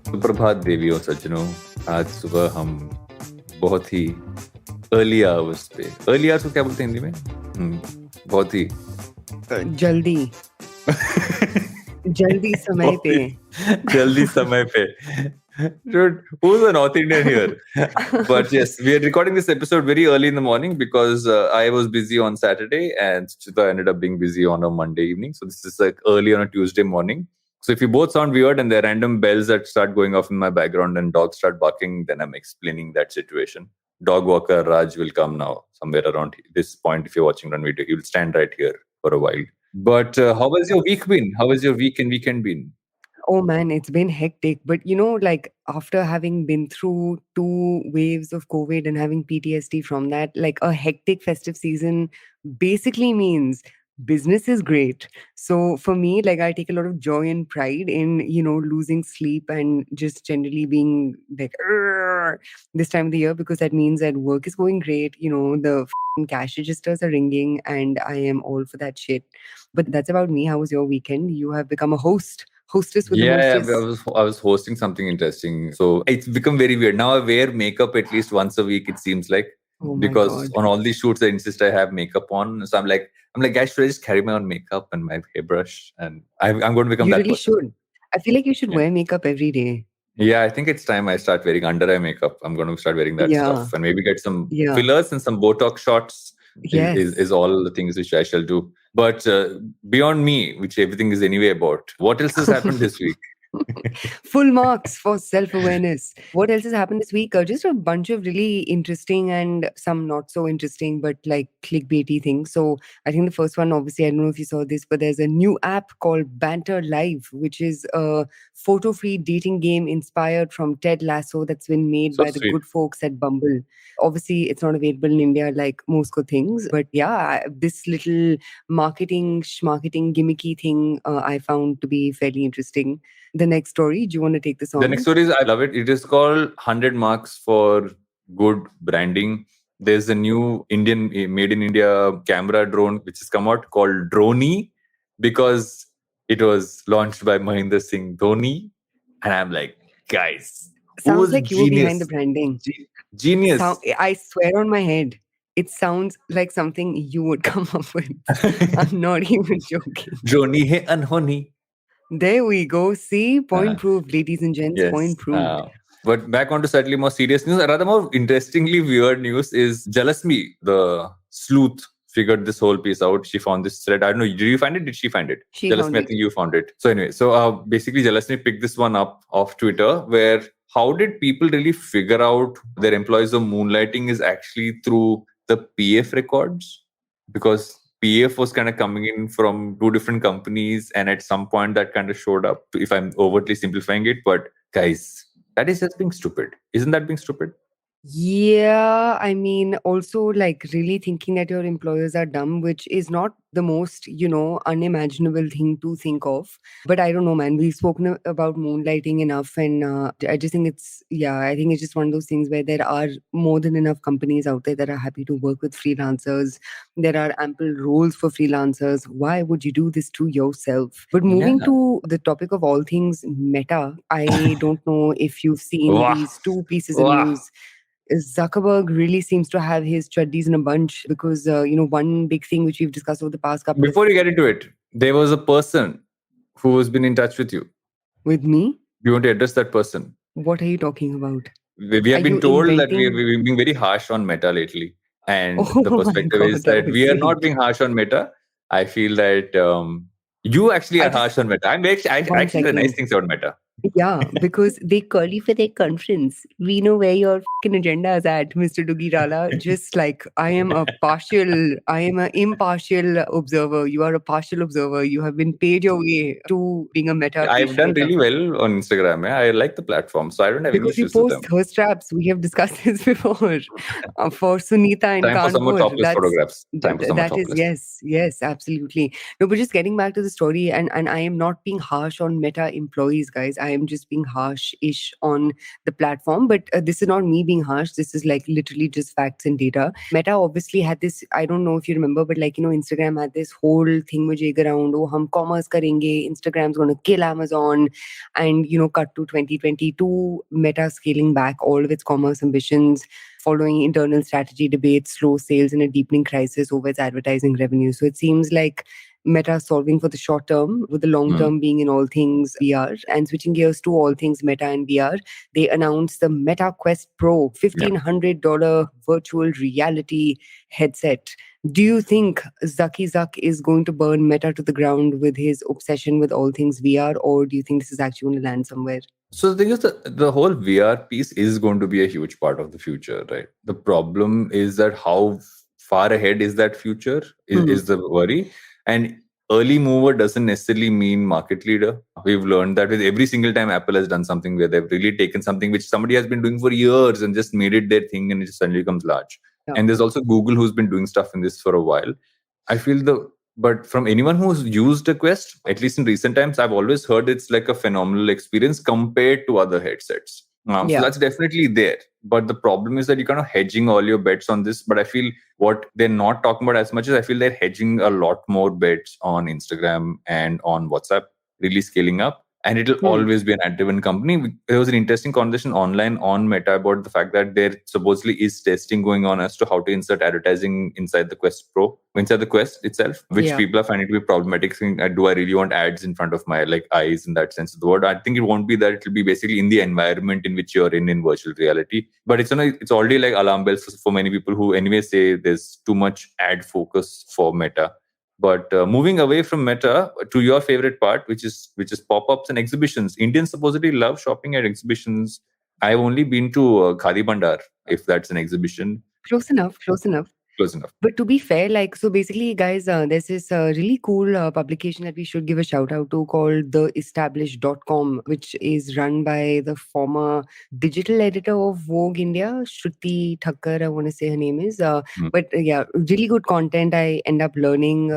सुप्रभात देवियों सज्जनों, आज सुबह हम बहुत ही अर्ली आवर्स पे, अर्ली आवर्स को क्या बोलते हैं हिंदी में? बहुत ही जल्दी जल्दी समय पे जल्दी समय पे. Dude, who's a North Indian here? But yes, we are recording this episode very early in the morning because I was busy on Saturday and Suchita ended up being busy on a Monday evening. So this is like early on a Tuesday morning. So if you both sound weird and there are random bells that start going off in my background and dogs start barking, then I'm explaining that situation. Dog walker Raj will come now somewhere around this point. If you're watching on video, he will stand right here for a while. But how has your week been? How has your week and weekend been? Oh man, it's been hectic. But like after having been through 2 waves of COVID and having PTSD from that, like a hectic festive season basically means business is great. So for me, like I take a lot of joy and pride in, losing sleep and just generally being like "Arr!" this time of the year, because that means that work is going great. The cash registers are ringing and I am all for that shit. But that's about me. How was your weekend? You have become a hostess with the Yeah, mostess. I was hosting something interesting. So it's become very weird. Now I wear makeup at least once a week, it seems like. Oh my Because God. on all these shoots I insist I have makeup on. So I'm like, guys, should I just carry my own makeup and my hairbrush? And I'm going to become You that really person. should. I feel like you should Yeah. wear makeup every day. Yeah, I think it's time I start wearing under eye makeup. I'm going to start wearing that Yeah. stuff and maybe get some Yeah. fillers and some Botox shots. Yes. Is all the things which I shall do. But beyond me, which everything is anyway about, what else has happened this week? Full marks for self-awareness. What else has happened this week? Just a bunch of really interesting and some not so interesting, but like clickbaity things. So I think the first one, obviously, I don't know if you saw this, but there's a new app called Bantr Live, which is a photo-free dating game inspired from Ted Lasso that's been made So by the sweet. good folks at Bumble. Obviously, it's not available in India like most good things, but yeah, this little marketing gimmicky thing I found to be fairly interesting. The next story, do you want to take this on? The next story is, I love it. It is called 100 Marks for Good Branding. There's a new made in India camera drone which has come out called Droni because it was launched by Mahendra Singh Dhoni. And I'm like, guys, Sounds like you were behind the branding. Genius. I swear on my head, it sounds like something you would come up with. I'm not even joking. Droni hai anhoni. There we go. See, point proved, ladies and gents. Yes. Point proved. But back on to slightly more serious news. Rather more interestingly weird news is Jalasmi, the sleuth, figured this whole piece out. She found this thread. I don't know. Did you find it? Did she find it? She Jalasmi, found I it. think you found it. So anyway, basically Jalasmi picked this one up off Twitter where how did people really figure out their employees of Moonlighting is actually through the PF records? Because PF was kind of coming in from 2 different companies, and at some point that kind of showed up, if I'm overtly simplifying it. But guys, that is just being stupid. Isn't that being stupid? Yeah, I mean, also like really thinking that your employers are dumb, which is not the most, unimaginable thing to think of. But I don't know, man. We've spoken about Moonlighting enough, and I just think I think it's just one of those things where there are more than enough companies out there that are happy to work with freelancers. There are ample roles for freelancers. Why would you do this to yourself? But moving to the topic of all things Meta, I don't know if you've seen these 2 pieces of news. Zuckerberg really seems to have his chuddies in a bunch because, one big thing which we've discussed over the past couple Before you get into it, there was a person who has been in touch with you. With me? Do you want to address that person? What are you talking about? We have been told that we've been very harsh on Meta lately. And the perspective is that we are not being harsh on Meta. I feel that you actually are harsh on Meta. I actually say nice things about Meta. Yeah, because they call you for their conference. We know where your fucking agenda is at, Mr. Doogie Rala. Just like I am an impartial observer. You are a partial observer. You have been paid your way to being a Meta. I've done really well on Instagram. I like the platform, so I don't have any issues with them. Because you post thirst traps. We have discussed this before. For Sunita and Time for some more topless photographs. Yes, absolutely. No, but just getting back to the story, and I am not being harsh on Meta employees, guys. I I am just being harsh-ish on the platform. But this is not me being harsh. This is like literally just facts and data. Meta obviously had this, I don't know if you remember, but like, Instagram had this whole thingamajig around, oh, hum commerce karenge, Instagram's going to kill Amazon. And, cut to 2022, Meta scaling back all of its commerce ambitions following internal strategy debates, slow sales, and a deepening crisis over its advertising revenue. So it seems like Meta solving for the short term, with the long term being in all things VR. And switching gears to all things Meta and VR, they announced the Meta Quest Pro $1,500 virtual reality headset. Do you think Zucky Zuck is going to burn Meta to the ground with his obsession with all things VR, or do you think this is actually going to land somewhere? So the thing is that the whole VR piece is going to be a huge part of the future, right? The problem is that how far ahead is that future is the worry. And early mover doesn't necessarily mean market leader. We've learned that with every single time Apple has done something where they've really taken something which somebody has been doing for years and just made it their thing, and it just suddenly becomes large. Yeah. And there's also Google who's been doing stuff in this for a while. I feel but from anyone who's used a Quest, at least in recent times, I've always heard it's like a phenomenal experience compared to other headsets. So that's definitely there. But the problem is that you're kind of hedging all your bets on this. But I feel what they're not talking about as much as I feel they're hedging a lot more bets on Instagram and on WhatsApp, really scaling up. And it'll always be an ad-driven company. There was an interesting conversation online on Meta about the fact that there supposedly is testing going on as to how to insert advertising inside the Quest Pro, inside the Quest itself, which people are finding to be problematic. Saying, do I really want ads in front of my eyes in that sense of the word? I think it won't be that. It'll be basically in the environment in which you're in virtual reality. But it's already like alarm bells for many people who anyway say there's too much ad focus for Meta. But moving away from Meta to your favorite part, which is pop-ups and exhibitions. Indians supposedly love shopping at exhibitions. I've only been to Khadi Bandar, if that's an exhibition. Close enough. Close enough. But to be fair, so basically, guys, there's this really cool publication that we should give a shout out to called theestablished.com, which is run by the former digital editor of Vogue India, Shruti Thakkar, I want to say her name is. But yeah, really good content. I end up learning,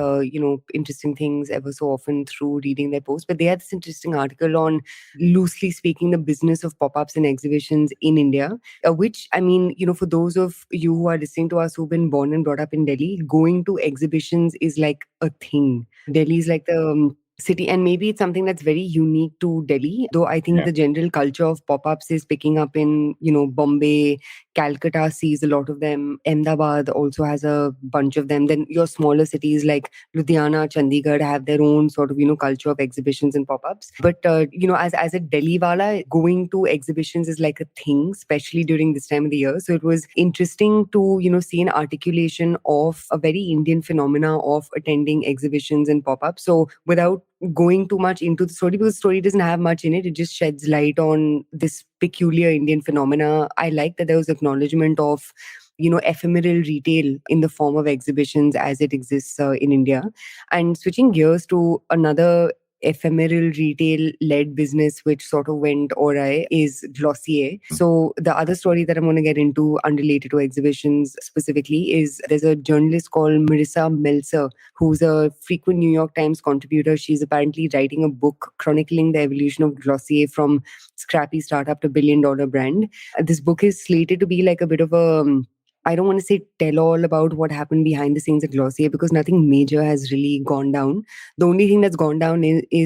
interesting things ever so often through reading their posts. But they had this interesting article on, loosely speaking, the business of pop-ups and exhibitions in India, which, I mean, for those of you who are listening to us who've been born and brought up in Delhi, going to exhibitions is like a thing. Delhi is like the city, and maybe it's something that's very unique to Delhi, though I think the general culture of pop-ups is picking up in, Bombay. Calcutta sees a lot of them. Ahmedabad also has a bunch of them. Then your smaller cities like Ludhiana, Chandigarh have their own sort of, culture of exhibitions and pop-ups. But, as a Delhi wala, going to exhibitions is like a thing, especially during this time of the year. So it was interesting to, see an articulation of a very Indian phenomena of attending exhibitions and pop-ups. So without going too much into the story, because the story doesn't have much in it, it just sheds light on this peculiar Indian phenomena. I like that there was acknowledgement of ephemeral retail in the form of exhibitions as it exists in India. And switching gears to another ephemeral retail-led business which sort of went awry is Glossier. So the other story that I'm going to get into, unrelated to exhibitions specifically, is there's a journalist called Marissa Meltzer, who's a frequent New York Times contributor. She's apparently writing a book chronicling the evolution of Glossier from scrappy startup to billion-dollar brand. This book is slated to be like a bit of a I don't want to say tell all about what happened behind the scenes at Glossier, because nothing major has really gone down. The only thing that's gone down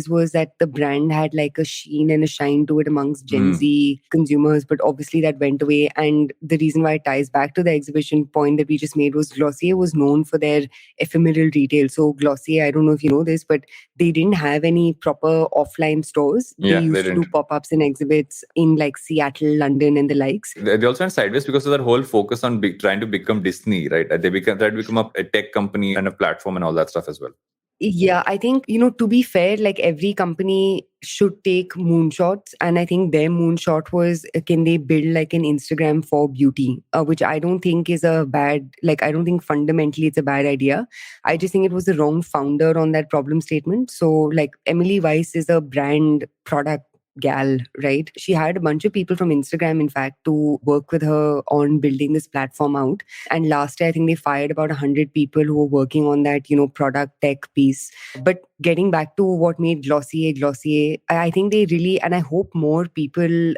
was that the brand had like a sheen and a shine to it amongst Gen Z consumers, but obviously that went away. And the reason why it ties back to the exhibition point that we just made was Glossier was known for their ephemeral retail. So Glossier, I don't know if you know this, but they didn't have any proper offline stores. They used to do pop-ups and exhibits in like Seattle, London and the likes. They also went sideways because of that whole focus on trying to become Disney, right? They tried to become a tech company and a platform and all that stuff as well. Yeah, I think, to be fair, like every company should take moonshots. And I think their moonshot was, can they build like an Instagram for beauty, which I don't think is a bad, I don't think fundamentally it's a bad idea. I just think it was the wrong founder on that problem statement. So like Emily Weiss is a brand product gal, right? She hired a bunch of people from Instagram, in fact, to work with her on building this platform out. And last year, I think they fired about 100 people who were working on that, product tech piece. But getting back to what made Glossier, I think they really, and I hope more people,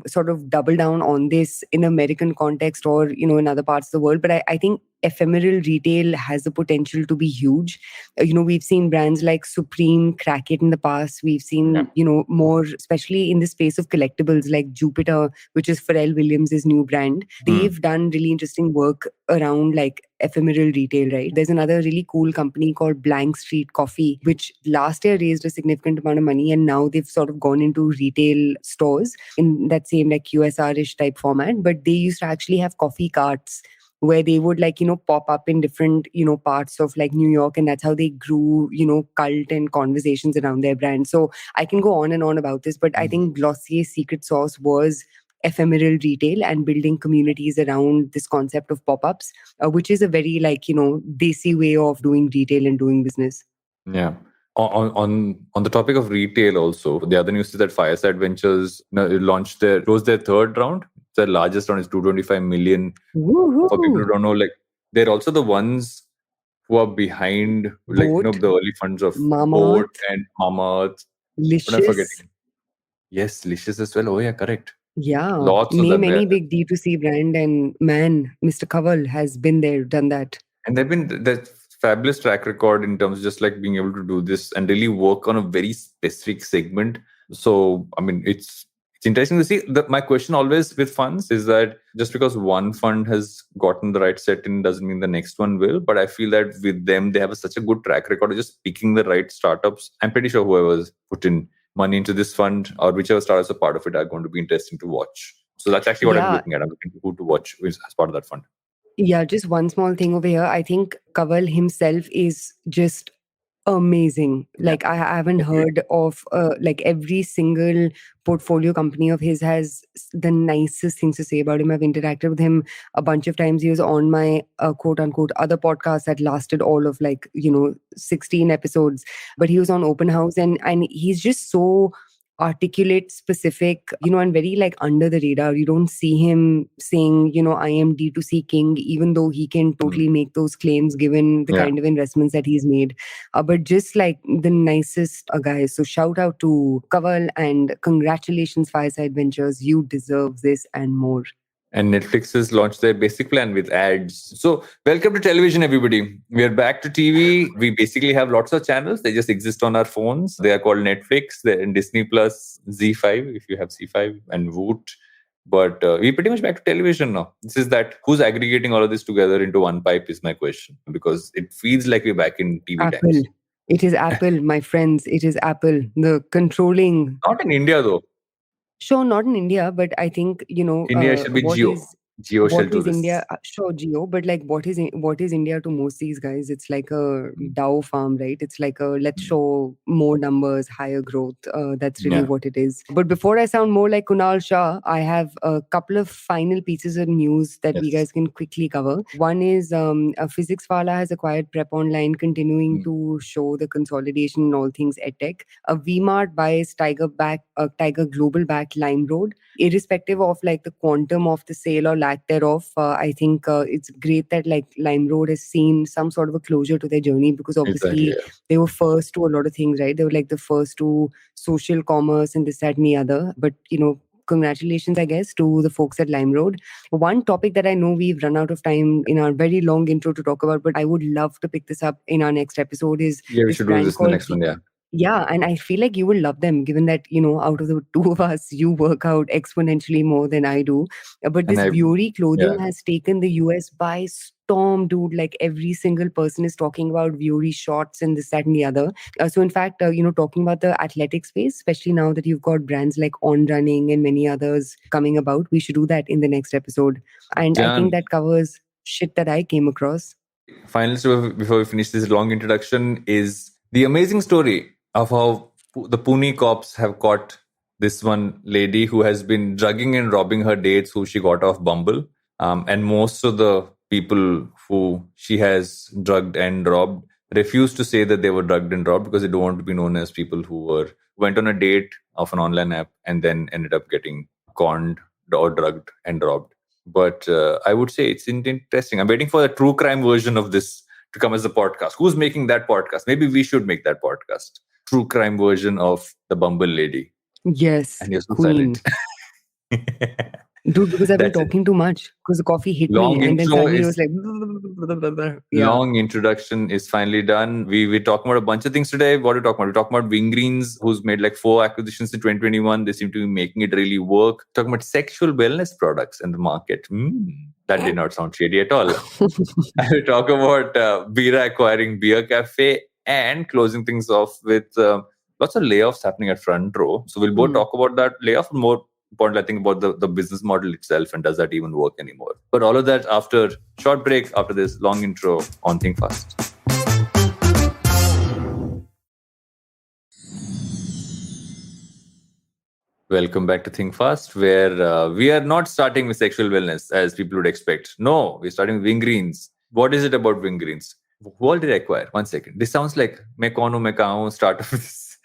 sort of double down on this in American context or, in other parts of the world. But I think ephemeral retail has the potential to be huge. We've seen brands like Supreme crack it in the past. We've seen, more, especially in the space of collectibles like Jupiter, which is Pharrell Williams' new brand. They've done really interesting work around like ephemeral retail, right? There's another really cool company called Blank Street Coffee, which last year raised a significant amount of money, and now they've sort of gone into retail stores in that same like QSR-ish type format. But they used to actually have coffee carts where they would like, pop up in different, parts of like New York. And that's how they grew, cult and conversations around their brand. So I can go on and on about this, but I think Glossier's secret sauce was ephemeral retail and building communities around this concept of pop-ups, which is a very like, desi way of doing retail and doing business. Yeah. On the topic of retail also, the other news is that Fireside Ventures closed their third round. The largest round is 225 million. Woo-hoo. For people who don't know, like they're also the ones who are behind like the early funds of Boat and Mamaearth. Licious. What am I forgetting? Yes, Licious as well. Oh yeah, correct. Yeah. Lots of Name them any there. big D2C brand and man, Mr. Kaval has been there, done that. And they've been that fabulous track record in terms of just like being able to do this and really work on a very specific segment. So, I mean, it's interesting to see. My question always with funds is that just because one fund has gotten the right set in doesn't mean the next one will. But I feel that with them, they have such a good track record of just picking the right startups. I'm pretty sure whoever's put in money into this fund or whichever startups are part of it are going to be interesting to watch. So that's actually what I'm looking at. I'm looking at who to watch as part of that fund. Yeah, just one small thing over here. I think Kaval himself is just amazing. Like I haven't heard of like every single portfolio company of his has the nicest things to say about him. I've interacted with him a bunch of times. He was on my quote unquote other podcast that lasted all of like 16 episodes, but he was on Open House and he's just so articulate, specific, and very like under the radar. You don't see him saying, I am D2C king, even though he can totally make those claims given the kind of investments that he's made. But just like the nicest guys. So shout out to Kaval and congratulations, Fireside Ventures. You deserve this and more. And Netflix has launched their basic plan with ads. So welcome to television, everybody. We are back to TV. We basically have lots of channels. They just exist on our phones. They are called Netflix. They're in Disney Plus, Z5, if you have C5, and Woot. But we're pretty much back to television now. This is that who's aggregating all of this together into one pipe is my question. Because it feels like we're back in TV Apple. times. It is Apple, my friends. It is Apple. The controlling. Not in India, though. Sure, not in India, but I think, India should be Jio. Jio shall do this. India? Sure, Jio, but like what is India to most these guys? It's like a Dow farm, right? It's like a let's show more numbers, higher growth. That's really what it is. But before I sound more like Kunal Shah, I have a couple of final pieces of news that we guys can quickly cover. One is a Physics Wala has acquired Prep Online, continuing to show the consolidation in all things EdTech. A VMart buys Tiger Global back LimeRoad. Irrespective of like the quantum of the sale or lack thereof, I think it's great that like LimeRoad has seen some sort of a closure to their journey because obviously they were first to a lot of things, right? They were like the first to social commerce and this, that, and the other. But congratulations, I guess, to the folks at LimeRoad. One topic that I know we've run out of time in our very long intro to talk about, but I would love to pick this up in our next episode is we should do this in the next one, Yeah, and I feel like you will love them, given that, out of the two of us, you work out exponentially more than I do. But this Vuori clothing has taken the US by storm, dude. Like every single person is talking about Vuori shorts and this, that, and the other. So in fact, talking about the athletic space, especially now that you've got brands like On Running and many others coming about, we should do that in the next episode. And I think that covers shit that I came across. Finally, before we finish this long introduction, is the amazing story of how the Pune cops have caught this one lady who has been drugging and robbing her dates who she got off Bumble. And most of the people who she has drugged and robbed, refused to say that they were drugged and robbed because they don't want to be known as people who went on a date of an online app and then ended up getting conned or drugged and robbed. But I would say it's interesting. I'm waiting for the true crime version of this to come as a podcast. Who's making that podcast? Maybe we should make that podcast. True crime version of the Bumble lady. Yes, And you're so queen. silent. Dude, because I've been That's it. talking too much because the coffee hit Long me and then intro suddenly it is was like, yeah. long introduction is finally done. We're talking about a bunch of things today. What are we talking about? We're talking about Wingreens, who's made like 4 acquisitions in 2021. They seem to be making it really work. Talking about sexual wellness products in the market. That did not sound shady at all. I will talk about Bira acquiring Beer Cafe and closing things off with lots of layoffs happening at front row. So we'll both talk about that layoff, more important, I think, about the business model itself and does that even work anymore. But all of that after short break, after this long intro on Think Fast. Welcome back to Think Fast, where we are not starting with sexual wellness as people would expect. No, we're starting with Wingreens. What is it about Wingreens? Who all did I acquire? 1 second. This sounds like Mekano start of this,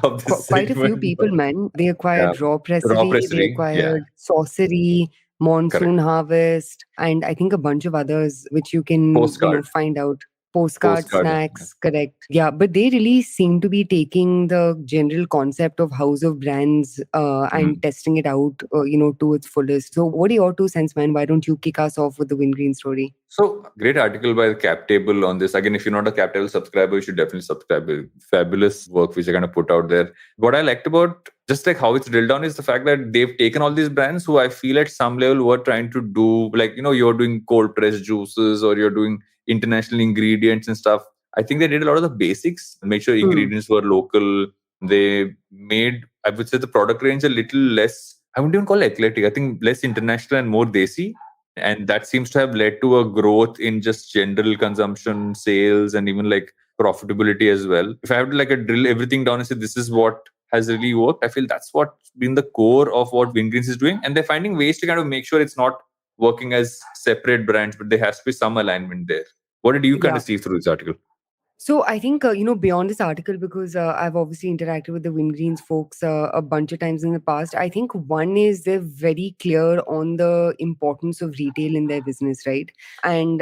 Quite a few segment. people, man. They acquired Raw Raw Pressery, they Pressery, acquired Sorcery, Monsoon Harvest, and I think a bunch of others which you can Postcard. find out. Postcard Postcard. snacks, correct. Yeah, but they really seem to be taking the general concept of house of brands and testing it out, to its fullest. So what are your 2 cents, man? Why don't you kick us off with the Wingreen story? So, great article by the Cap Table on this. Again, if you're not a Cap Table subscriber, you should definitely subscribe. Fabulous work which they're going to put out there. What I liked about just like how it's drilled down is the fact that they've taken all these brands who I feel at some level were trying to do, like, you're doing cold pressed juices or you're doing international ingredients and stuff. I think they did a lot of the basics, make sure ingredients were local. They made, I would say, the product range a little less, I wouldn't even call it eclectic. I think less international and more desi. And that seems to have led to a growth in just general consumption, sales, and even like profitability as well. If I have to like drill everything down and say this is what has really worked, I feel that's what's been the core of what Wingreens is doing. And they're finding ways to kind of make sure it's not working as separate brands, but there has to be some alignment there. What did you kind of see through this article? So I think, beyond this article, because I've obviously interacted with the Wingreens folks a bunch of times in the past, I think one is they're very clear on the importance of retail in their business, right? And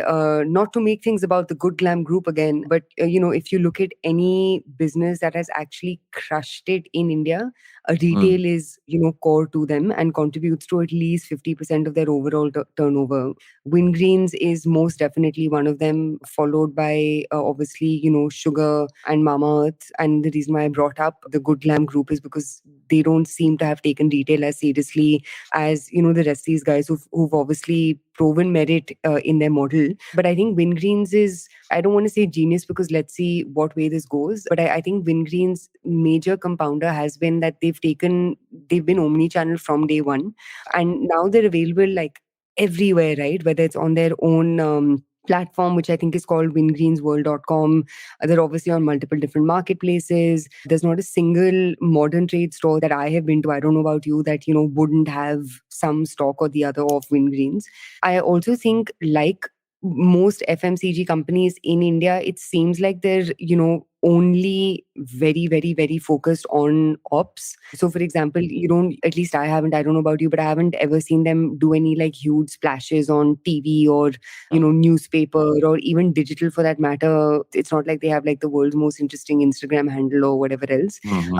not to make things about the Good Glam Group again, but, if you look at any business that has actually crushed it in India, retail is, core to them and contributes to at least 50% of their overall turnover. Wingreens is most definitely one of them, followed by obviously, Sugar and Mama Earth. And the reason why I brought up the Good Glam Group is because they don't seem to have taken retail as seriously as, the rest of these guys who've obviously proven merit in their model. But I think Wingreens is, I don't want to say genius because let's see what way this goes. But I think Wingreens' major compounder has been that they've been omni-channel from day one. And now they're available like everywhere, right? Whether it's on their own platform, which I think is called wingreensworld.com. They're obviously on multiple different marketplaces. There's not a single modern trade store that I have been to, I don't know about you, that, wouldn't have some stock or the other of Wingreens. I also think, like most FMCG companies in India, it seems like they're, only very, very, very focused on ops. So, for example, at least I don't know about you, but I haven't ever seen them do any like huge splashes on TV or, newspaper or even digital for that matter. It's not like they have like the world's most interesting Instagram handle or whatever else.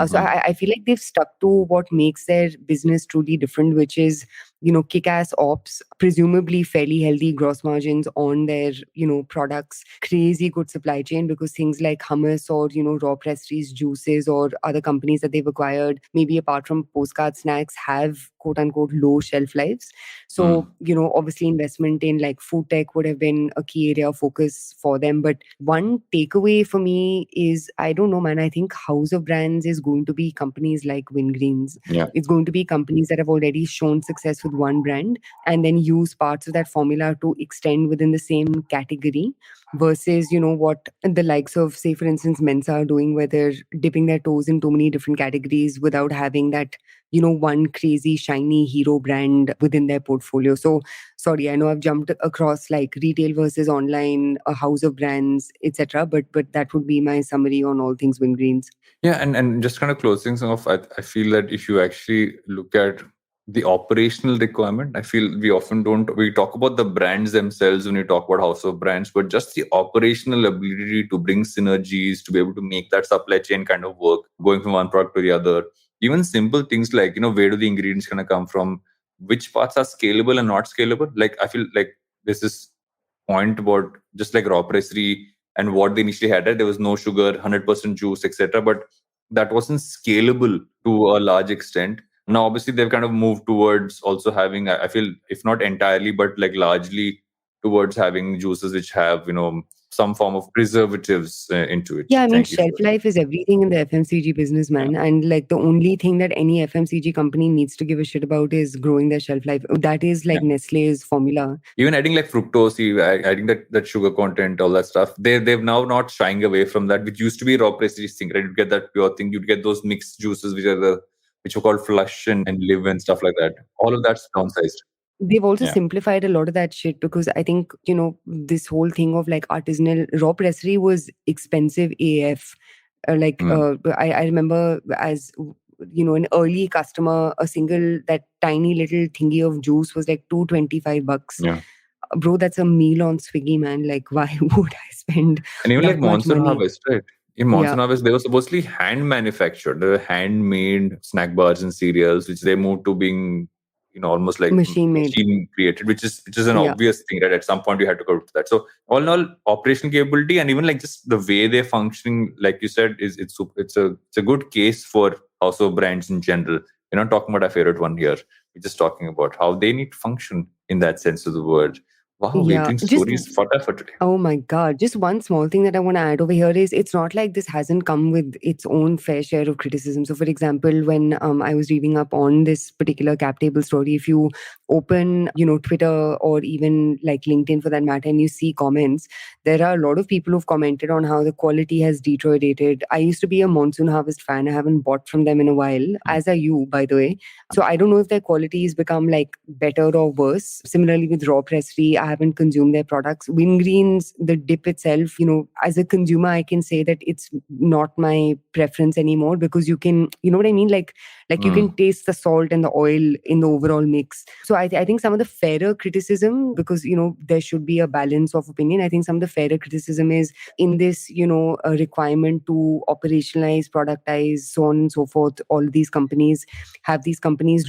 So I feel like they've stuck to what makes their business truly different, which is, kick-ass ops, presumably fairly healthy gross margins on their, products, crazy good supply chain, because things like hummus or, Raw Presseries, juices, or other companies that they've acquired, maybe apart from Postcard snacks, have quote unquote low shelf lives. So, obviously investment in like food tech would have been a key area of focus for them. But one takeaway for me is, I don't know, man, I think house of brands is going to be companies like Wingreens. Yeah. It's going to be companies that have already shown success with one brand and then use parts of that formula to extend within the same category, versus, what the likes of, say, for instance, Mensa are doing, where they're dipping their toes in too many different categories without having that, one crazy shiny hero brand within their portfolio. So sorry, I know I've jumped across like retail versus online, a house of brands, etc. But that would be my summary on all things Wingreens. Yeah, and just kind of closing things off, I feel that if you actually look at the operational requirement, I feel we often don't, we talk about the brands themselves when we talk about house of brands, but just the operational ability to bring synergies, to be able to make that supply chain kind of work, going from one product to the other. Even simple things like, where do the ingredients kind of come from? Which parts are scalable and not scalable? Like, I feel like this is point about just like raw pressery and what they initially had. There was no sugar, 100% juice, etc. But that wasn't scalable to a large extent. Now, obviously, they've kind of moved towards also having, I feel, if not entirely, but like largely towards having juices which have, some form of preservatives into it. Yeah, I mean, Thank you shelf for life is everything in the FMCG business, yeah. man. And like the only thing that any FMCG company needs to give a shit about is growing their shelf life. That is like Nestle's formula. Even adding like fructose, adding that sugar content, all that stuff. They've now not shying away from that, which used to be raw prestige thing, right? You get that pure thing. You'd get those mixed juices, which are called flush and live and stuff like that. All of that's downsized. They've also Yeah. simplified a lot of that shit because I think, this whole thing of like artisanal raw pressery was expensive AF. I remember as, an early customer, a single, that tiny little thingy of juice was like $225. Yeah. Bro, that's a meal on Swiggy, man. Like, why would I spend And even like that much Monsoon money? Harvest, right? In Monsoon Harvest, they were supposedly hand manufactured. They were handmade snack bars and cereals, which they moved to being, almost like Machine made. machine created, which is an obvious thing, right? At some point, you had to go to that. So all in all, operational capability and even like just the way they're functioning, like you said, it's a good case for household brands in general. We're not talking about our favorite one here. We're just talking about how they need to function in that sense of the word. Wow, we're Yeah, doing just stories for today. oh my God. Just one small thing that I want to add over here is it's not like this hasn't come with its own fair share of criticism. So, for example, when I was reading up on this particular cap table story, if you open, Twitter or even like LinkedIn for that matter, and you see comments, there are a lot of people who've commented on how the quality has deteriorated. I used to be a Monsoon Harvest fan. I haven't bought from them in a while, as are you, by the way. So, I don't know if their quality has become like better or worse. Similarly, with raw pressery, I haven't consumed their products. Wingreens, the dip itself, as a consumer, I can say that it's not my preference anymore because you can, you know what I mean? Like you can taste the salt and the oil in the overall mix. So I think some of the fairer criticism, because, there should be a balance of opinion. I think some of the fairer criticism is in this, a requirement to operationalize, productize, so on and so forth. All these companies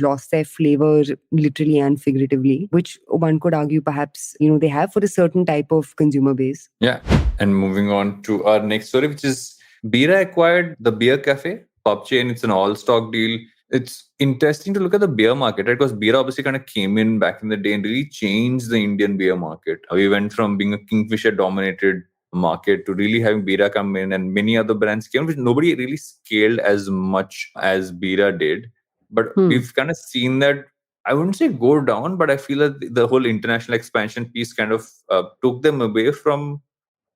lost their flavor literally and figuratively, which one could argue perhaps, they have for a certain type of consumer base. Yeah. And moving on to our next story, which is Bira acquired the beer cafe, pub chain. It's an all-stock deal. It's interesting to look at the beer market, right? Because Bira obviously kind of came in back in the day and really changed the Indian beer market. We went from being a Kingfisher-dominated market to really having Bira come in, and many other brands came, which nobody really scaled as much as Bira did. But we've kind of seen that, I wouldn't say go down, but I feel that the whole international expansion piece kind of took them away from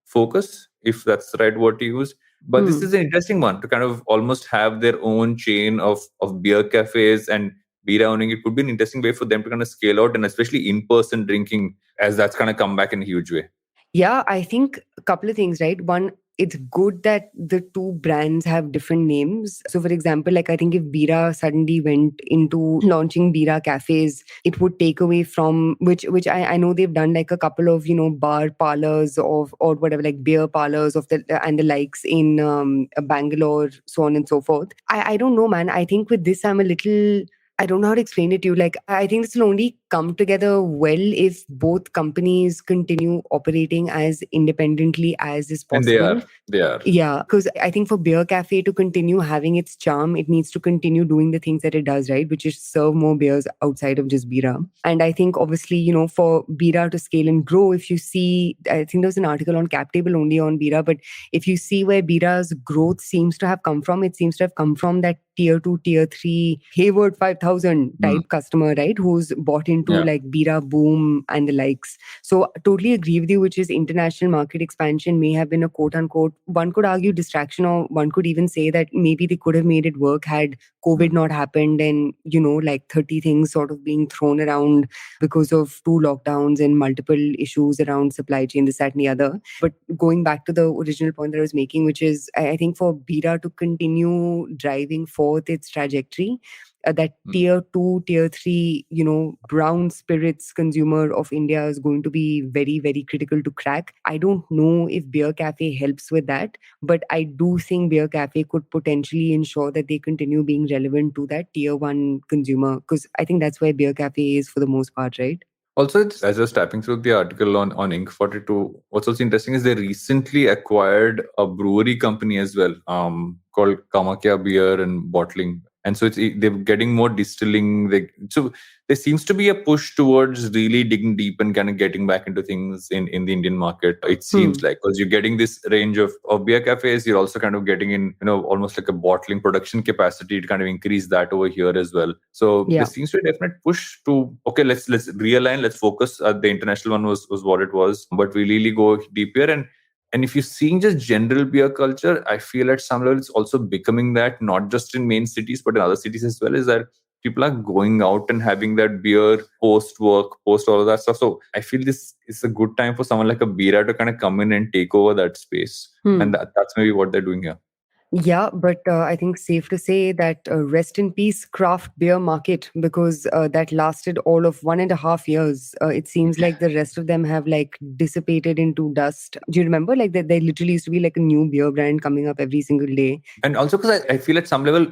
focus, if that's the right word to use. But this is an interesting one to kind of almost have their own chain of beer cafes and beer owning. It could be an interesting way for them to kind of scale out, and especially in-person drinking, as that's kind of come back in a huge way. Yeah, I think a couple of things, right? One, it's good that the two brands have different names. So, for example, like I think if Bira suddenly went into launching Bira cafes, it would take away from which I know they've done like a couple of bar parlors of or whatever, like beer parlors of the and the likes in Bangalore, so on and so forth. I don't know, man. I think with this, I don't know how to explain it to you. Like, I think this will only come together well if both companies continue operating as independently as is possible. And they are. Yeah, because I think for Beer Cafe to continue having its charm, it needs to continue doing the things that it does, right? Which is serve more beers outside of just Bira. And I think obviously, for Bira to scale and grow, if you see, I think there was an article on Cap Table only on Bira, but if you see where Bira's growth seems to have come from, it seems to have come from that tier 2, tier 3, Hayward 5000 Mm. type customer, right? Who's bought into Yeah. like Bira, Boom, and the likes. So totally agree with you, which is international market expansion may have been a quote unquote, one could argue distraction, or one could even say that maybe they could have made it work had COVID Mm. not happened, and, like 30 things sort of being thrown around because of 2 lockdowns and multiple issues around supply chain, this, that, and the other. But going back to the original point that I was making, which is I think for Bira to continue driving forth its trajectory, that Mm. tier 2, tier 3, brown spirits consumer of India is going to be very, very critical to crack. I don't know if Beer Cafe helps with that, but I do think Beer Cafe could potentially ensure that they continue being relevant to that tier 1 consumer, because I think that's where Beer Cafe is for the most part, right? Also, as I was tapping through the article on Ink 42, what's also interesting is they recently acquired a brewery company as well, called Kamakya Beer and Bottling. And so they're getting more distilling. So there seems to be a push towards really digging deep and kind of getting back into things in the Indian market. It seems like, because you're getting this range of beer cafes, you're also kind of getting in, almost like a bottling production capacity to kind of increase that over here as well. So Yeah. there seems to be a definite push to, okay, let's realign, let's focus. The international one was what it was, but we really go deeper. And if you're seeing just general beer culture, I feel at some level it's also becoming that, not just in main cities, but in other cities as well, is that people are going out and having that beer post work, post all of that stuff. So I feel this is a good time for someone like a Bira to kind of come in and take over that space. And that's maybe what they're doing here. Yeah, but I think safe to say that rest in peace craft beer market, because that lasted all of 1.5 years. It seems like the rest of them have like dissipated into dust. Do you remember like that there literally used to be like a new beer brand coming up every single day? And also because I feel at some level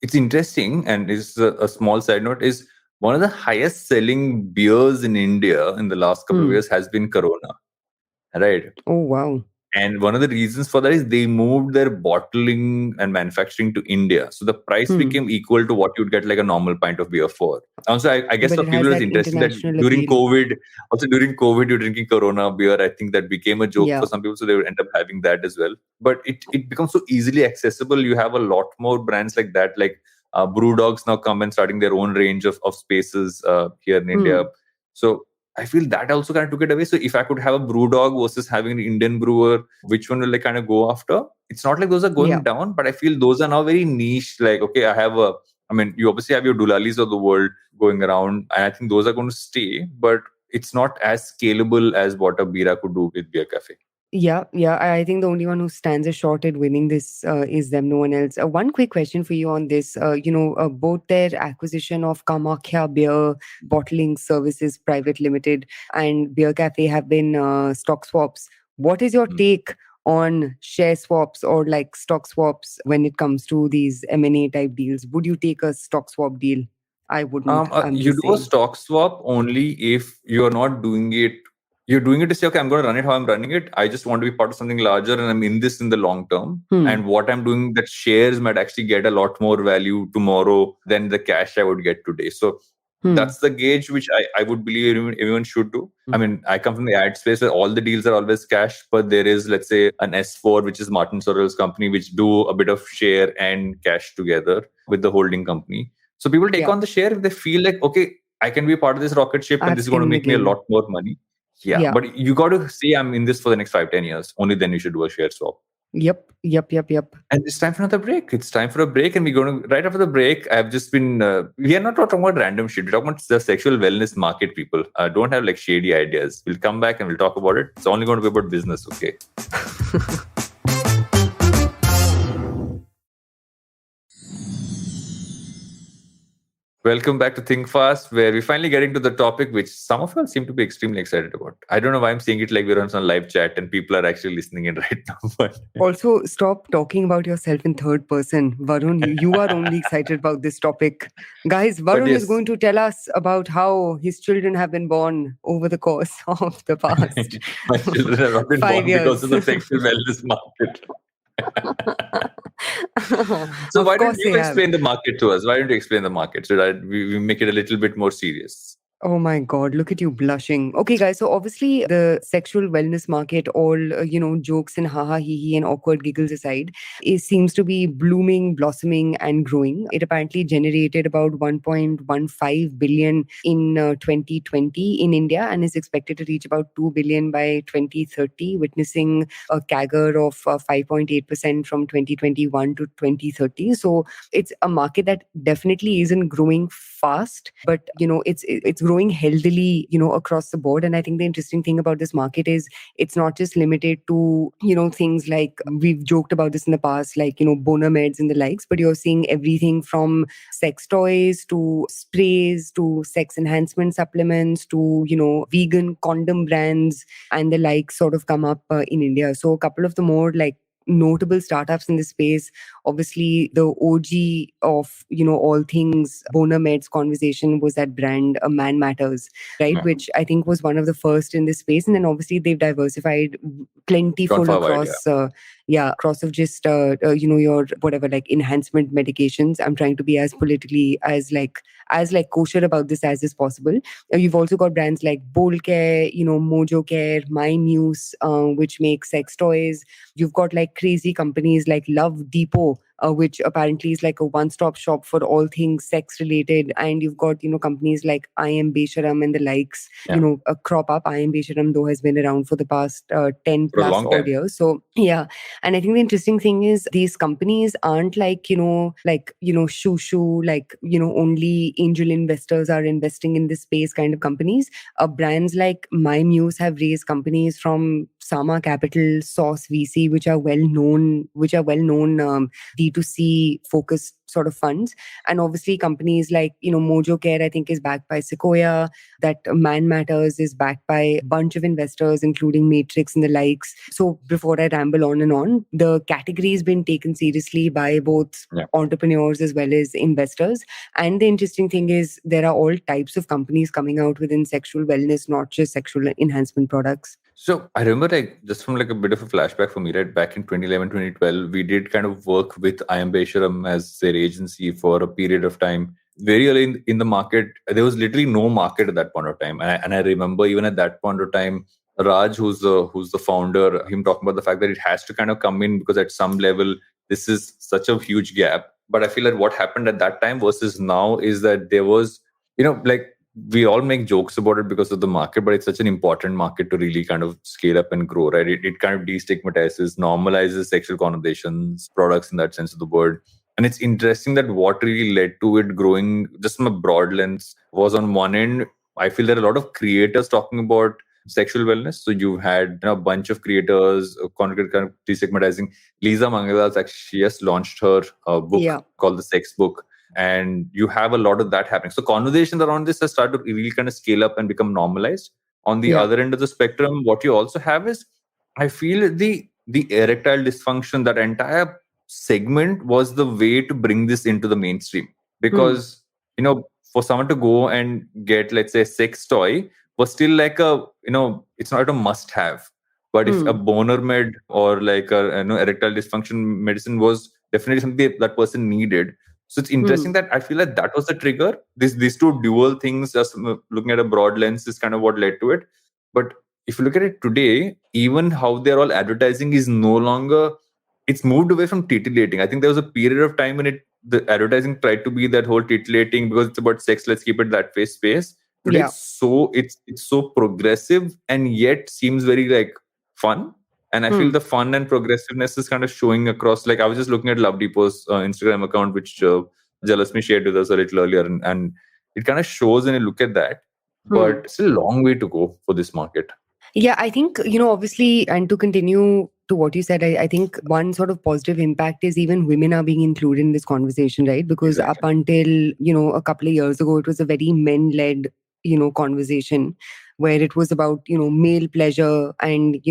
it's interesting, and it's a small side note, is one of the highest selling beers in India in the last couple of years has been Corona, right? Oh, wow. And one of the reasons for that is they moved their bottling and manufacturing to India. So the price became equal to what you'd get like a normal pint of beer for. Also, I guess But for it has people, it's that interesting that international during appeal. COVID, you're drinking Corona beer. I think that became a joke Yeah. for some people. So they would end up having that as well. But it becomes so easily accessible. You have a lot more brands like that, like Brewdogs now come and starting their own range of spaces here in India. So I feel that also kind of took it away. So if I could have a brew dog versus having an Indian brewer, which one will I kind of go after? It's not like those are going down, but I feel those are now very niche. Like, okay, you obviously have your Dulalis of the world going around, and I think those are going to stay, but it's not as scalable as what a Bira could do with Beer Cafe. Yeah. I think the only one who stands a shot at winning this is them, no one else. One quick question for you on this. Both their acquisition of Kamakya Beer Bottling Services Private Limited and Beer Cafe have been stock swaps. What is your take on share swaps or like stock swaps when it comes to these M&A type deals? Would you take a stock swap deal? I wouldn't. I'm You just do a saying. stock swap only if you're not doing it. You're doing it to say, okay, I'm going to run it how I'm running it. I just want to be part of something larger, and I'm in this in the long term. And what I'm doing, that shares might actually get a lot more value tomorrow than the cash I would get today. So that's the gauge which I would believe everyone should do. I mean, I come from the ad space where all the deals are always cash, but there is, let's say, an S4, which is Martin Sorrell's company, which do a bit of share and cash together with the holding company. So people take on the share if they feel like, okay, I can be a part of this rocket ship and this is going to make me a lot more money. Yeah. But you got to say I'm in this for the next 5-10 years. Only then you should do a share swap. Yep. And it's time for another break. It's time for a break. And we're going to, right after the break, I've just been, we are not talking about random shit. We're talking about the sexual wellness market, people. Don't have like shady ideas. We'll come back and we'll talk about it. It's only going to be about business, okay? Welcome back to Think Fast, where we're finally getting to the topic which some of us seem to be extremely excited about. I don't know why I'm saying it like we're on some live chat and people are actually listening in right now. But also, stop talking about yourself in third person. Varun, you are only excited about this topic. Guys, Varun is going to tell us about how his children have been born over the course of the past my children have not been 5 born years. because of the sexual wellness market. So why don't you explain the market to us? Why don't you explain the market so that we make it a little bit more serious? Oh my God, look at you blushing. Okay, guys, so obviously the sexual wellness market, all, jokes and haha, hee hee and awkward giggles aside, seems to be blooming, blossoming, and growing. It apparently generated about 1.15 billion in 2020 in India and is expected to reach about 2 billion by 2030, witnessing a CAGR of 5.8% from 2021 to 2030. So it's a market that definitely isn't growing fast, but it's growing healthily, across the board. And I think the interesting thing about this market is it's not just limited to, things like we've joked about this in the past, like, boner meds and the likes, but you're seeing everything from sex toys to sprays to sex enhancement supplements to, vegan condom brands and the like sort of come up in India. So a couple of the more like notable startups in this space, obviously the OG of all things boner meds conversation was that brand Man Matters, right? Yeah. Which I think was one of the first in this space, and then obviously they've diversified Gone plentiful far wide, yeah. across across of just your whatever, like enhancement medications. I'm trying to be as politically as kosher about this as is possible. You've also got brands like Bowl Care, Mojo Care, My Muse, which make sex toys. You've got like crazy companies like Love Depot, which apparently is like a one-stop shop for all things sex-related. And you've got, companies like I Am Besharam and the likes, Yeah. a crop up. I Am Besharam, though, has been around for the past 10 For a plus long odd time. years. So, yeah. And I think the interesting thing is these companies aren't like, shoo, like, only angel investors are investing in this space kind of companies. Brands like My Muse have raised companies from Sama Capital, Source VC, which are well known D2C focused sort of funds. And obviously companies like, Mojo Care, I think is backed by Sequoia, that Man Matters is backed by a bunch of investors, including Matrix and the likes. So before I ramble on and on, the category has been taken seriously by both entrepreneurs as well as investors. And the interesting thing is there are all types of companies coming out within sexual wellness, not just sexual enhancement products. So I remember, like, just from like a bit of a flashback for me, right? Back in 2011, 2012, we did kind of work with I Am Besharam as their agency for a period of time. Very early in the market, there was literally no market at that point of time. And I remember even at that point of time, Raj, who's the founder, him talking about the fact that it has to kind of come in because at some level, this is such a huge gap. But I feel like what happened at that time versus now is that there was, like, we all make jokes about it because of the market, but it's such an important market to really kind of scale up and grow, right? It kind of destigmatizes, normalizes sexual connotations, products in that sense of the word. And it's interesting that what really led to it growing, just from a broad lens, was on one end, I feel there are a lot of creators talking about sexual wellness. So you had a bunch of creators kind of destigmatizing. Lisa Mangala's actually, she has launched her book called The Sex Book. And you have a lot of that happening. So conversations around this have started to really kind of scale up and become normalized. On the other end of the spectrum, what you also have is, I feel the erectile dysfunction, that entire segment was the way to bring this into the mainstream. Because, for someone to go and get, let's say, a sex toy was still like it's not a must have. But if a boner med or like a erectile dysfunction medicine was definitely something that person needed. So it's interesting that I feel like that was the trigger. These two dual things, just looking at a broad lens, is kind of what led to it. But if you look at it today, even how they're all advertising is no longer, it's moved away from titillating. I think there was a period of time when the advertising tried to be that whole titillating because it's about sex, let's keep it that face space. Today it's so progressive and yet seems very like fun. And I feel the fun and progressiveness is kind of showing across. Like, I was just looking at Love Depot's Instagram account, which Jalasmi shared with us a little earlier. And it kind of shows when you look at that. But it's a long way to go for this market. Yeah, I think, obviously, and to continue to what you said, I think one sort of positive impact is even women are being included in this conversation, right? Because up until, a couple of years ago, it was a very men-led, conversation where it was about, male pleasure and,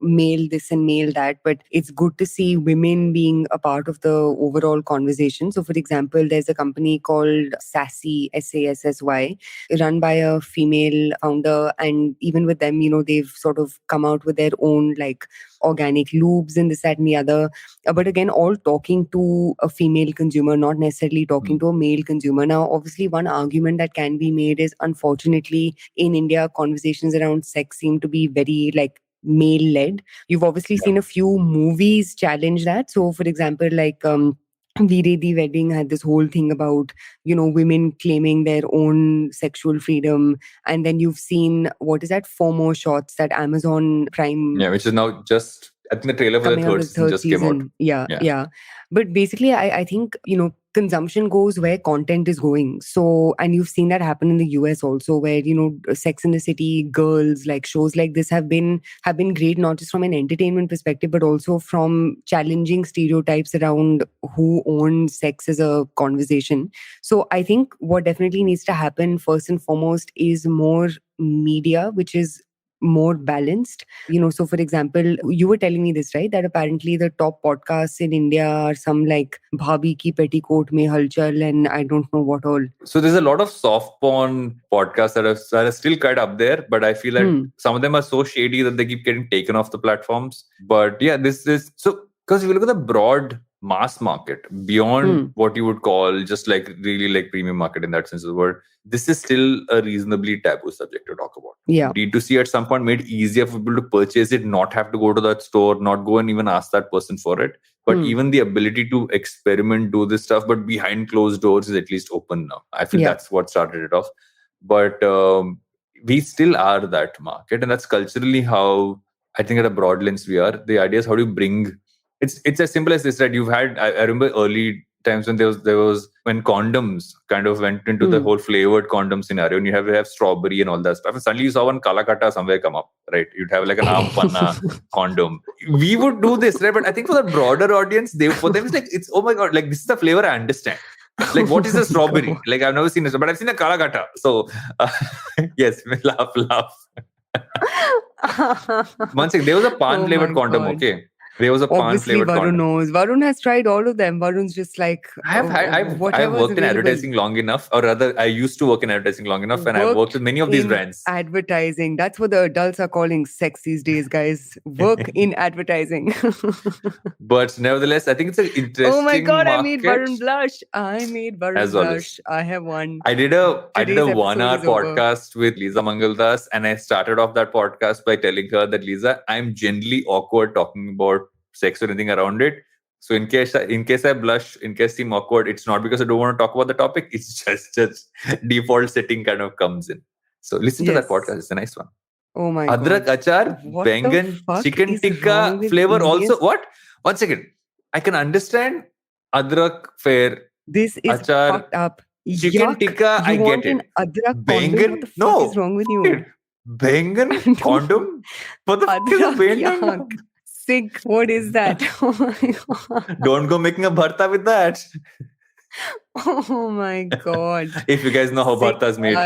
male this and male that, but it's good to see women being a part of the overall conversation. So, for example, there's a company called Sassy, Sassy, run by a female founder. And even with them, they've sort of come out with their own like organic lubes and this, that, and the other. But again, all talking to a female consumer, not necessarily talking to a male consumer. Now, obviously, one argument that can be made is, unfortunately, in India, conversations around sex seem to be very like male led. You've obviously seen a few movies challenge that. So, for example, like Veere the Wedding had this whole thing about, women claiming their own sexual freedom. And then you've seen, what is that, FOMO shots that Amazon Prime. Yeah, which is now just, I think the trailer for the coming out third with season third just came out. season. Yeah. But basically, I think, consumption goes where content is going. So, and you've seen that happen in the US also, where, Sex in the City, Girls, like shows like this have been great, not just from an entertainment perspective, but also from challenging stereotypes around who owns sex as a conversation. So I think what definitely needs to happen first and foremost is more media, which is more balanced. So for example, you were telling me this, right? That apparently the top podcasts in India are some like Bhabhi Ki Petticoat Mein Halchal and I don't know what all. So there's a lot of soft porn podcasts that are still quite up there, but I feel like some of them are so shady that they keep getting taken off the platforms. But yeah, this is so, because if you look at the broad mass market beyond what you would call just like really like premium market in that sense of the word, this is still a reasonably taboo subject to talk about. Yeah. D2C at some point made easier for people to purchase it, not have to go to that store, not go and even ask that person for it. But even the ability to experiment, do this stuff, but behind closed doors is at least open now. I feel that's what started it off. But we still are that market. And that's culturally how I think at a broad lens we are. The idea is how do you bring... It's as simple as this, right? You've had... I remember early times when there was when condoms kind of went into the whole flavored condom scenario, and you have strawberry and all that stuff. And suddenly you saw one Kalakata somewhere come up, right? You'd have like an Aam Panna condom. We would do this, right? But I think for the broader audience, for them it's like, it's, oh my God, like this is the flavor I understand. Like, what is a strawberry? Like, I've never seen it, but I've seen a Kalakata. So, yes, laugh. One second, there was a pan flavored condom, okay? There was a pan flavored condom. Varun knows. Varun has tried all of them. Varun's just like, I've worked in advertising long enough, or rather, I used to work in advertising long enough, and I've worked with many of these brands. Advertising. That's what the adults are calling sex these days, guys. Work in advertising. But nevertheless, I think it's an interesting Oh my God, market. I made Varun blush. As always. I have won. I did a 1-hour podcast with Lisa Mangaldas, and I started off that podcast by telling her that, Lisa, I'm generally awkward talking about sex or anything around it. So in case I blush, in case I seem awkward, it's not because I don't want to talk about the topic. It's just default setting kind of comes in. So listen to that podcast. It's a nice one. Oh my Adrak God. achar, bengan, chicken tikka flavor also. What? 1 second. I can understand adrak fare. This is achar, fucked up. Chicken tikka, I get it. Adrak Bengan? What the fuck is wrong with you? Bengan condom? What the fuck is a bengan? Sick. What is that? Oh my God. Don't go making a bharta with that. Oh my God. If you guys know how bharta is made.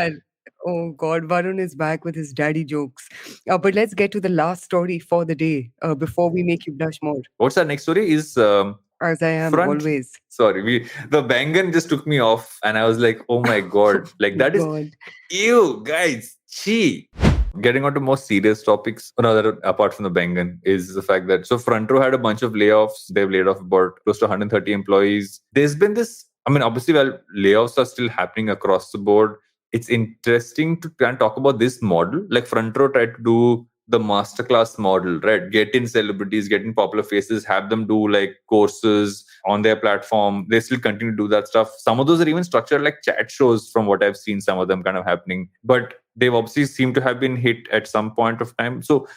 Oh God, Varun is back with his daddy jokes. But let's get to the last story for the day before we make you blush more. What's our next story? Is as I am always. Sorry, the bangan just took me off, and I was like, oh my God, like that is ew, guys. Gee. Getting on to more serious topics, another apart from the bangan is the fact that Front Row had a bunch of layoffs. They've laid off about close to 130 employees. There's been this, I mean, obviously, while layoffs are still happening across the board, it's interesting to try and talk about this model. Like Front Row tried to do the masterclass model, right? Get in celebrities, get in popular faces, have them do like courses on their platform. They still continue to do that stuff. Some of those are even structured like chat shows from what I've seen, some of them kind of happening. But they've obviously seemed to have been hit at some point of time. So,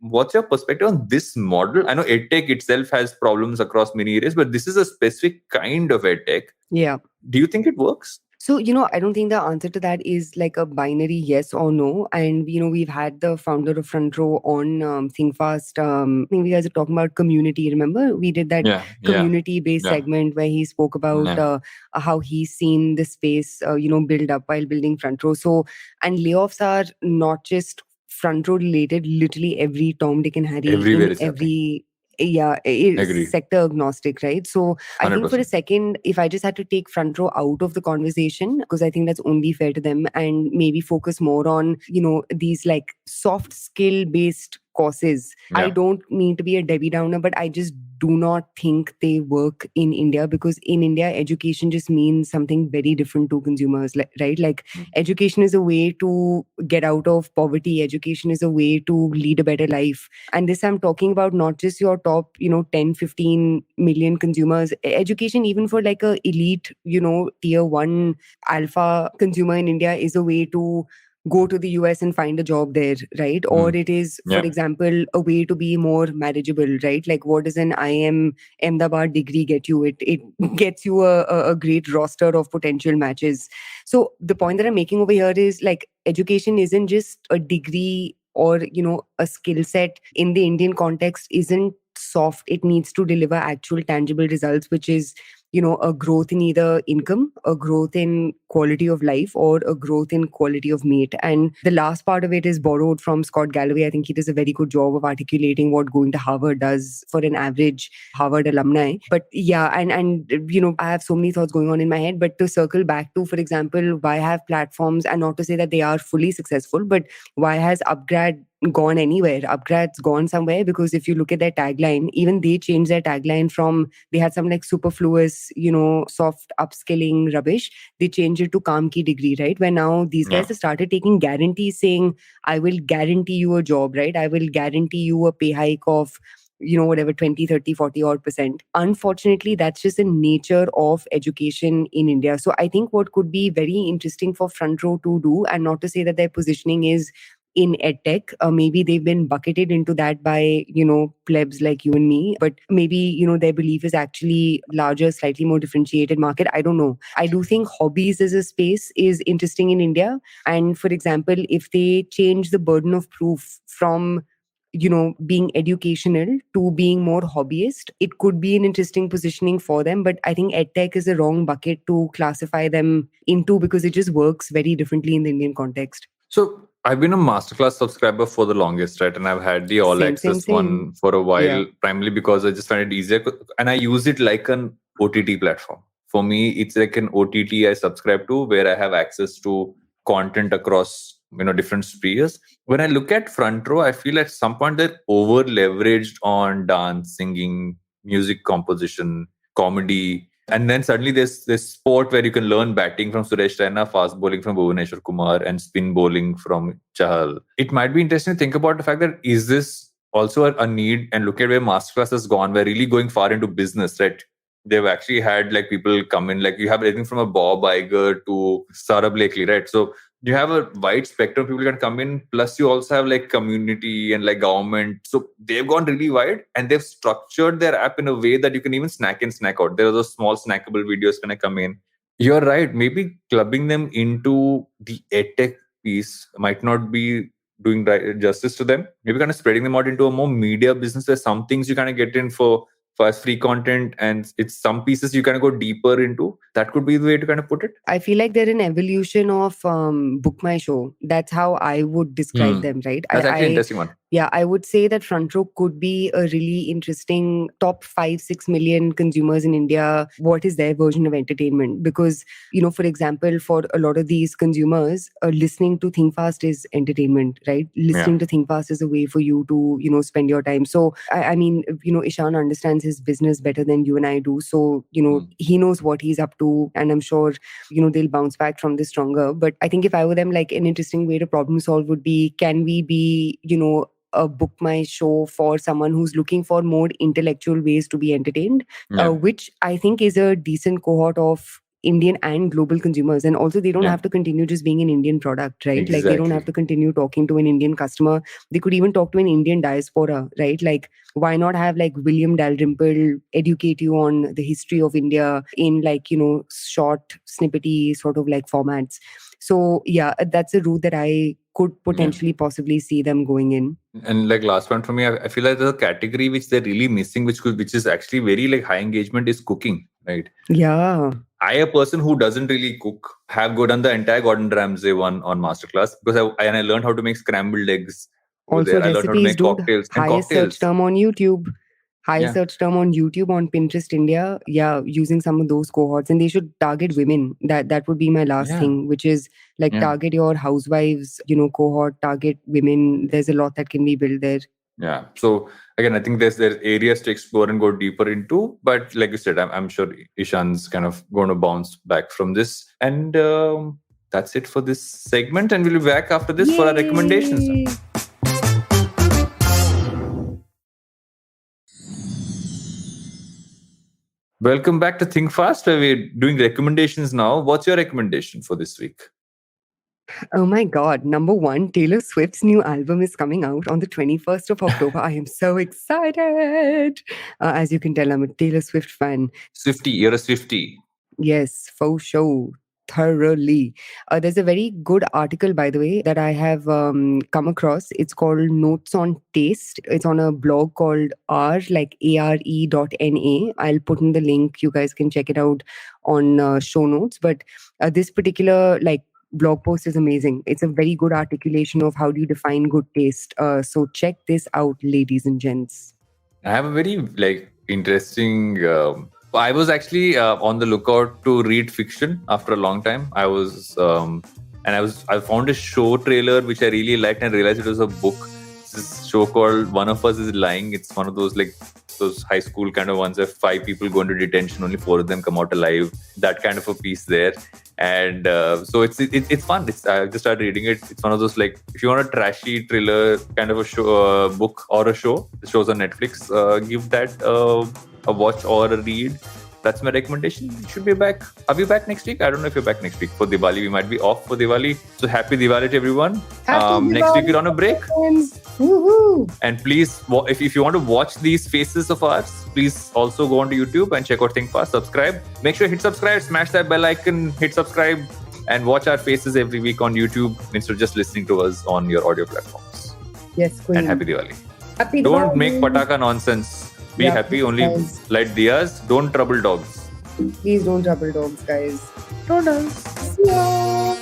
what's your perspective on this model? I know EdTech itself has problems across many areas, but this is a specific kind of EdTech. Yeah. Do you think it works? So, I don't think the answer to that is like a binary yes or no. And, we've had the founder of Front Row on ThinkFast. I think we guys are talking about community. Remember? We did that community-based segment where he spoke about how he's seen the space, build up while building Front Row. So, and layoffs are not just front row related literally every Tom, Dick and Harry Everywhere in is happening. every is Agree. sector agnostic, right? So I think for a 100%. second, if I just had to take front row out of the conversation, because I think that's only fair to them, and maybe focus more on, these like soft skill based courses. I Yeah. don't mean to be a Debbie Downer, but I just do not think they work in India, because in India, education just means something very different to consumers, right? Like education is a way to get out of poverty. Education is a way to lead a better life. And this I'm talking about not just your top, 10, 15 million consumers. Education, even for like a elite, tier one alpha consumer in India, is a way to go to the US and find a job there, right? Or it is, for Yeah. example, a way to be more marriageable, right? Like what does an IM Ahmedabad degree get you? It gets you a great roster of potential matches. So the point that I'm making over here is like education isn't just a degree or, a skill set in the Indian context isn't soft. It needs to deliver actual tangible results, which is, a growth in either income, a growth in quality of life, or a growth in quality of mate. And the last part of it is borrowed from Scott Galloway. I think he does a very good job of articulating what going to Harvard does for an average Harvard alumni. But yeah, and I have so many thoughts going on in my head. But to circle back to, for example, why have platforms, and not to say that they are fully successful, but why has Upgrad gone anywhere? Upgrad's gone somewhere because if you look at their tagline, even they changed their tagline from, they had some like superfluous, soft upskilling rubbish. They changed it to calm key degree, right? Where now these guys have started taking guarantees saying, I will guarantee you a job, right? I will guarantee you a pay hike of whatever 20, 30, 40 odd percent. Unfortunately, that's just the nature of education in India. So I think what could be very interesting for Front Row to do, and not to say that their positioning is in EdTech, maybe they've been bucketed into that by, plebs like you and me, but maybe, their belief is actually larger, slightly more differentiated market. I don't know. I do think hobbies as a space is interesting in India. And for example, if they change the burden of proof from being educational to being more hobbyist, it could be an interesting positioning for them. But I think EdTech is the wrong bucket to classify them into, because it just works very differently in the Indian context. So I've been a masterclass subscriber for the longest, right? And I've had the all access one for a while, primarily because I just find it easier. And I use it like an OTT platform. For me, it's like an OTT I subscribe to, where I have access to content across different spheres. When I look at Front Row, I feel at some point they're over leveraged on dance, singing, music composition, comedy. And then suddenly there's this sport where you can learn batting from Suresh Raina, fast bowling from Bhuvaneshwar Kumar, and spin bowling from Chahal. It might be interesting to think about the fact that is this also a need, and look at where masterclass has gone. We're really going far into business, right? They've actually had like people come in, like you have everything from a Bob Iger to Sarah Blakely, right? So you have a wide spectrum of people can come in, plus you also have like community and like government. So they've gone really wide, and they've structured their app in a way that you can even snack in, snack out. There are those small snackable videos when I come in. You're right. Maybe clubbing them into the EdTech piece might not be doing justice to them. Maybe kind of spreading them out into a more media business where some things you kind of get in for as free content, and it's some pieces you kind of go deeper into. That could be the way to kind of put it. I feel like they're an evolution of Book My Show. That's how I would describe them, right? That's actually an interesting one. Yeah, I would say that Front Row could be a really interesting top 5-6 million consumers in India. What is their version of entertainment? Because, for example, for a lot of these consumers, listening to Think Fast is entertainment, right? Listening to Think Fast is a way for you to, spend your time. So, I mean, Ishan understands his business better than you and I do. So, he knows what he's up to. And I'm sure, they'll bounce back from this stronger. But I think if I were them, like an interesting way to problem solve would be, can we be, a Book My Show for someone who's looking for more intellectual ways to be entertained, which I think is a decent cohort of Indian and global consumers. And also they don't have to continue just being an Indian product, right? Exactly. Like they don't have to continue talking to an Indian customer. They could even talk to an Indian diaspora, right? Like why not have like William Dalrymple educate you on the history of India in like, short, snippety sort of like formats. So yeah, that's a route that I could potentially possibly see them going in. And like last one for me, I feel like the category which they're really missing, which is actually very like high engagement, is cooking. right? Yeah. I, a person who doesn't really cook, have done the entire Gordon Ramsay one on masterclass because I learned how to make scrambled eggs over Also there. I learned how to recipes, make dude. cocktails and Highest search cocktails. term on YouTube. Highest Yeah. search term on YouTube, on Pinterest India. Yeah, using some of those cohorts. And they should target women. That would be my last Yeah. thing, which is like Yeah. target your housewives, cohort, target women. There's a lot that can be built there. Yeah. So again, I think there's areas to explore and go deeper into. But like you said, I'm sure Ishan's kind of going to bounce back from this. And that's it for this segment. And we'll be back after this for our recommendations. Yay! Welcome back to Think Fast, where we're doing recommendations now. What's your recommendation for this week? Oh my God. Number one, Taylor Swift's new album is coming out on the 21st of October. I am so excited. As you can tell, I'm a Taylor Swift fan. Swiftie, you're a Swiftie. Yes, for sure. Thoroughly. There's a very good article, by the way, that I have come across. It's called Notes on Taste. It's on a blog called are.na. I'll put in the link. You guys can check it out on show notes. But this particular blog post is amazing. It's a very good articulation of how do you define good taste. So check this out, ladies and gents. I have a very interesting. I was actually on the lookout to read fiction after a long time. I found a show trailer which I really liked and realized it was a book. It's this show called One of Us is Lying. It's one of those those high school kind of ones where 5 people go into detention, only 4 of them come out alive. That kind of a piece there. And so it's fun. I just started reading it. It's one of those if you want a trashy thriller kind of a show, book or a show, the show's on Netflix. Give that a watch or a read. That's my recommendation. We should be back. Are we back next week? I don't know if you're back next week for Diwali. We might be off for Diwali. So happy Diwali to everyone. Next week we're on a break. Woohoo! And please, if you want to watch these faces of ours, please also go onto YouTube and check out Think Fast. Subscribe. Make sure you hit subscribe, smash that bell icon, hit subscribe, and watch our faces every week on YouTube instead of just listening to us on your audio platforms. Yes, queen. And happy Diwali. Happy Don't Diwali. make pataka nonsense. Be happy, only guys. light diyas. Don't trouble dogs. Please don't trouble dogs, guys. Don't. See ya.